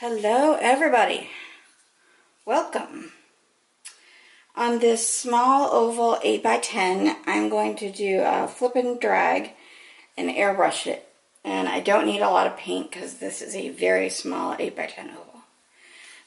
Hello everybody, welcome. On this small oval 8x10 I'm going to do a flip and drag and airbrush it, and I don't need a lot of paint because this is a very small 8x10 oval.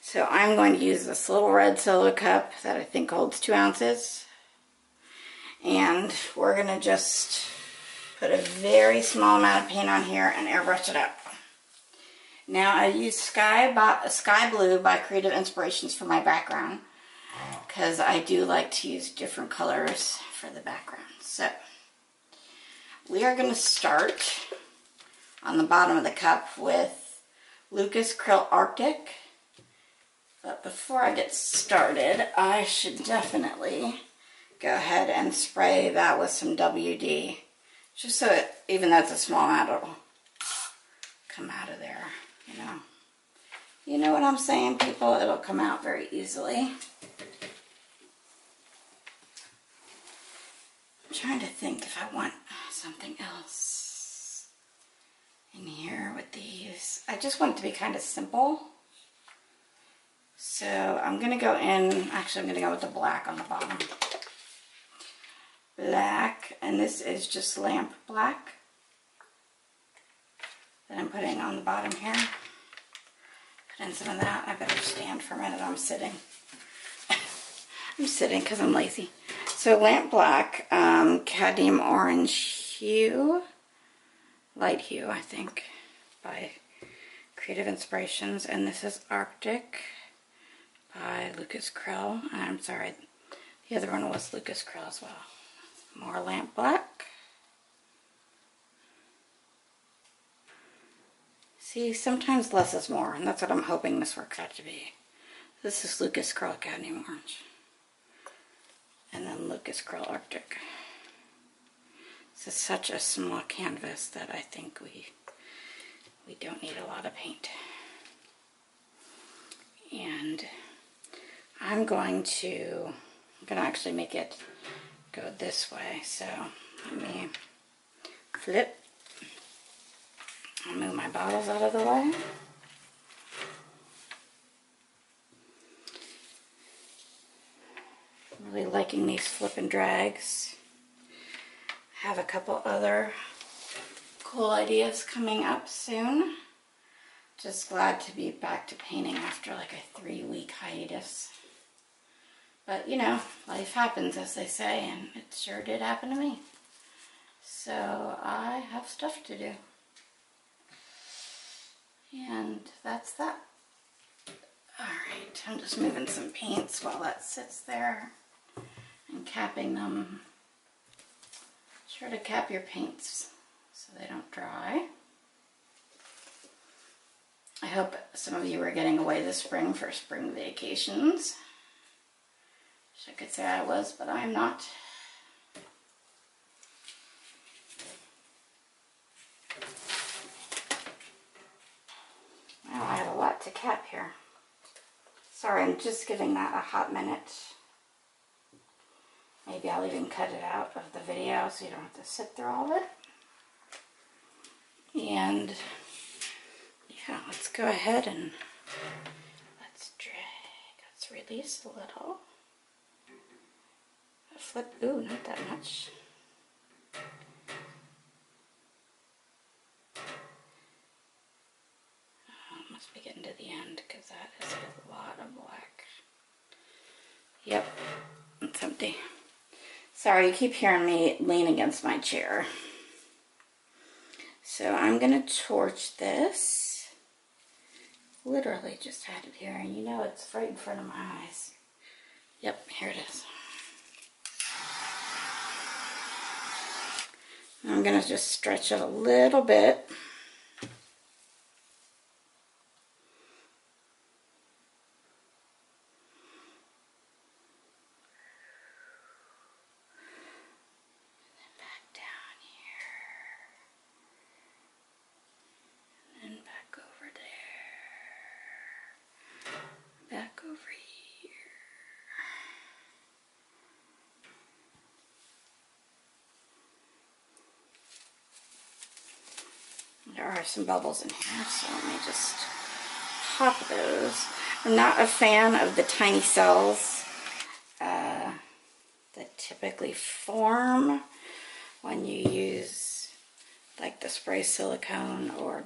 So I'm going to use this little red solo cup that I think holds 2 ounces, and we're going to just put a very small amount of paint on here and airbrush it out. Now I use Sky Blue by Creative Inspirations for my background because I do like to use different colors for the background. So we are going to start on the bottom of the cup with Lucas Krill Arctic. But before I get started, I should definitely go ahead and spray that with some WD, just so it, even though it's a small amount, it'll come out of there. You know what I'm saying, people? It'll come out very easily. I'm trying to think if I want something else in here with these. I just want it to be kind of simple. So I'm going to go in, actually I'm going to go with the black on the bottom. Black, and this is just lamp black that I'm putting on the bottom here. Put in some of that. I better stand for a minute. I'm sitting. I'm sitting because I'm lazy. So lamp black, cadmium orange hue, light hue I think, by Creative Inspirations, and this is Arctic by Lucas Krill. I'm sorry, the other one was Lucas Krill as well. More lamp black. See, sometimes less is more, and that's what I'm hoping this works out to be. This is Lucas Krill Cadmium Orange. And then Lucas Krill Arctic. This is such a small canvas that I think we don't need a lot of paint. And I'm going to actually make it go this way. So let me flip. I'll move my bottles out of the way. I'm really liking these flip and drags. I have a couple other cool ideas coming up soon. Just glad to be back to painting after like a 3-week hiatus. But you know, life happens, as they say, and it sure did happen to me. So I have stuff to do. And that's that. Alright, I'm just moving some paints while that sits there and capping them. Sure to cap your paints so they don't dry. I hope some of you are getting away this spring for spring vacations. Wish I could say I was, but I'm not. Well, I have a lot to cap here. Sorry, I'm just giving that a hot minute. Maybe I'll even cut it out of the video so you don't have to sit through all of it. And yeah, let's go ahead and let's drag. Let's release a little. Flip, ooh, not that much. Must be getting to the end because that is a lot of black. Yep, it's empty. Sorry, you keep hearing me lean against my chair. So I'm going to torch this. Literally just had it here, and you know it's right in front of my eyes. Yep, here it is. I'm going to just stretch it a little bit. There are some bubbles in here, so let me just top of those. I'm not a fan of the tiny cells that typically form when you use like the spray silicone, or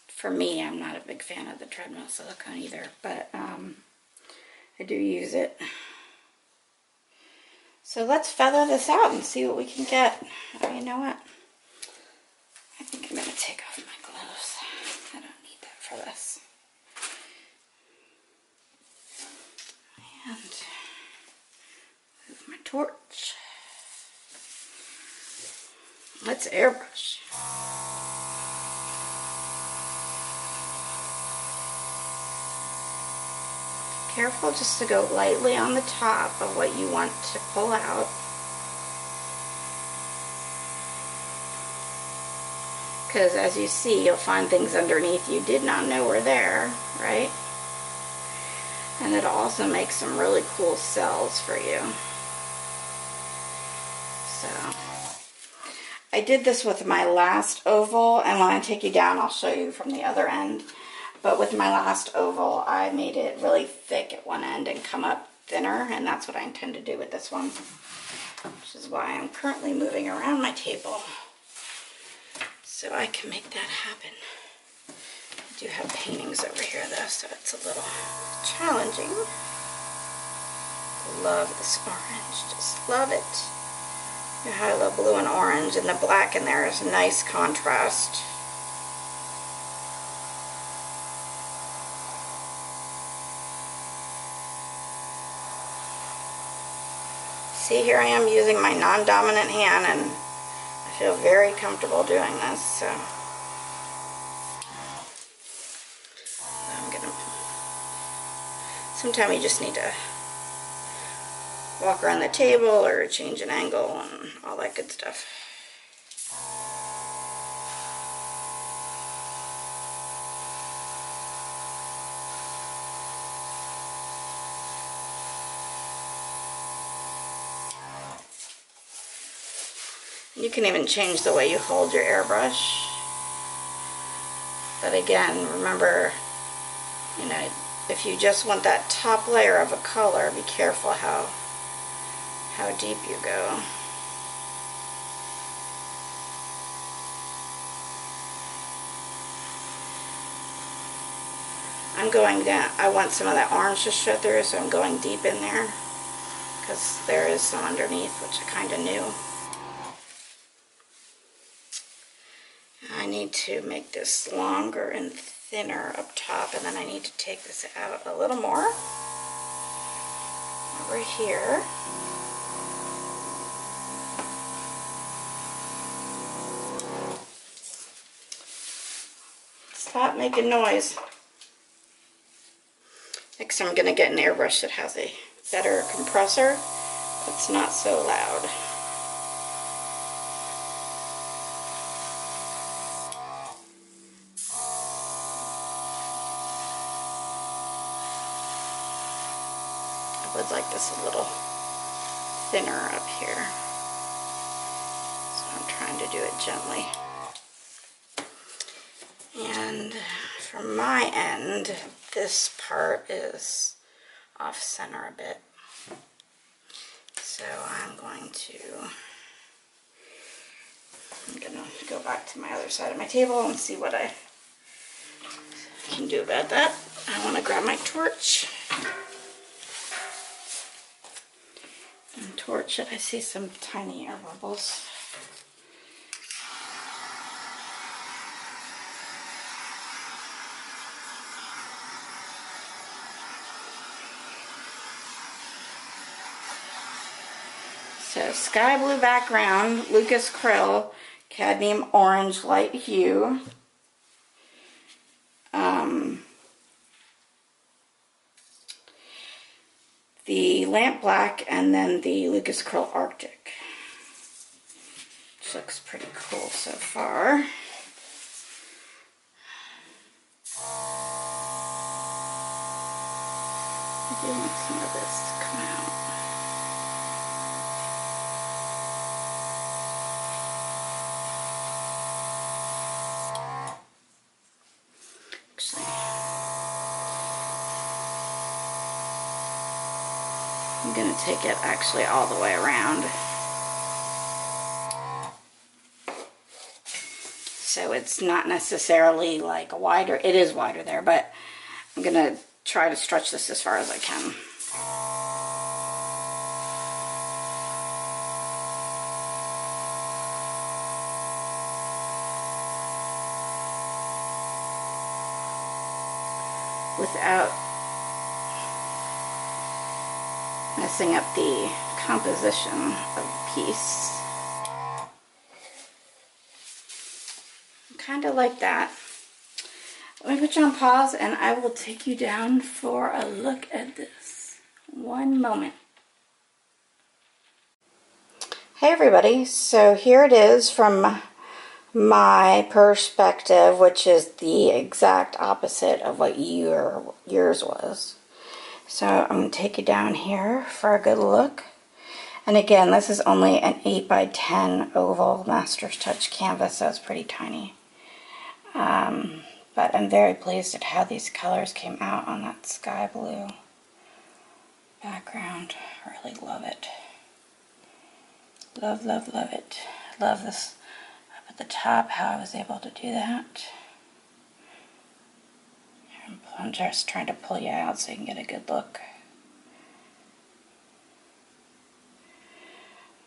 for me, I'm not a big fan of the treadmill silicone either, but I do use it. So let's feather this out and see what we can get. Oh, you know what? I think I'm going to take off my gloves. I don't need that for this. And move my torch. Let's airbrush. Careful just to go lightly on the top of what you want to pull out. Because as you see, you'll find things underneath you did not know were there, right? And it'll also make some really cool cells for you. So, I did this with my last oval, and when I take you down, I'll show you from the other end. But with my last oval, I made it really thick at one end and come up thinner, and that's what I intend to do with this one. Which is why I'm currently moving around my table, so I can make that happen. I do have paintings over here though, so it's a little challenging. Love this orange, just love it. You know how I love blue and orange, and the black in there is a nice contrast. See, here I am using my non-dominant hand, and I feel very comfortable doing this, so I'm gonna, sometimes you just need to walk around the table or change an angle and all that good stuff. You can even change the way you hold your airbrush. But again, remember, you know, if you just want that top layer of a color, be careful how deep you go. I'm going down, I want some of that orange to show through, so I'm going deep in there, because there is some underneath, which I kind of knew. I need to make this longer and thinner up top, and then I need to take this out a little more over here. Stop making noise. Next I'm going to get an airbrush that has a better compressor that's not so loud. I would like this a little thinner up here, so I'm trying to do it gently. And from my end, this part is off center a bit, so I'm going to go back to my other side of my table and see what I can do about that. I want to grab my torch. And torch it. I see some tiny air bubbles. So sky blue background, Lucas Krill, cadmium orange light hue. The lamp black, and then the Lucas Krill Arctic. Which looks pretty cool so far. I do want some of this to come out. Actually, I'm going to take it actually all the way around. So it's not necessarily like wider. It is wider there, but I'm going to try to stretch this as far as I can. Without messing up the composition of the piece. Kind of like that. Let me put you on pause and I will take you down for a look at this. One moment. Hey everybody, so here it is from my perspective, which is the exact opposite of what yours was. So I'm going to take you down here for a good look. And again, this is only an 8x10 oval Master's Touch canvas, so it's pretty tiny. But I'm very pleased at how these colors came out on that sky blue background. I really love it. Love, love, love it. Love this up at the top, how I was able to do that. I'm just trying to pull you out so you can get a good look.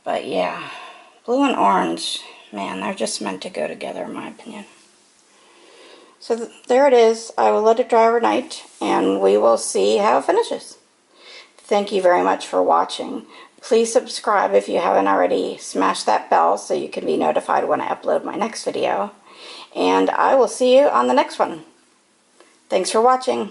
But yeah, blue and orange, man, they're just meant to go together in my opinion. So there it is. I will let it dry overnight and we will see how it finishes. Thank you very much for watching. Please subscribe if you haven't already. Smash that bell so you can be notified when I upload my next video. And I will see you on the next one. Thanks for watching.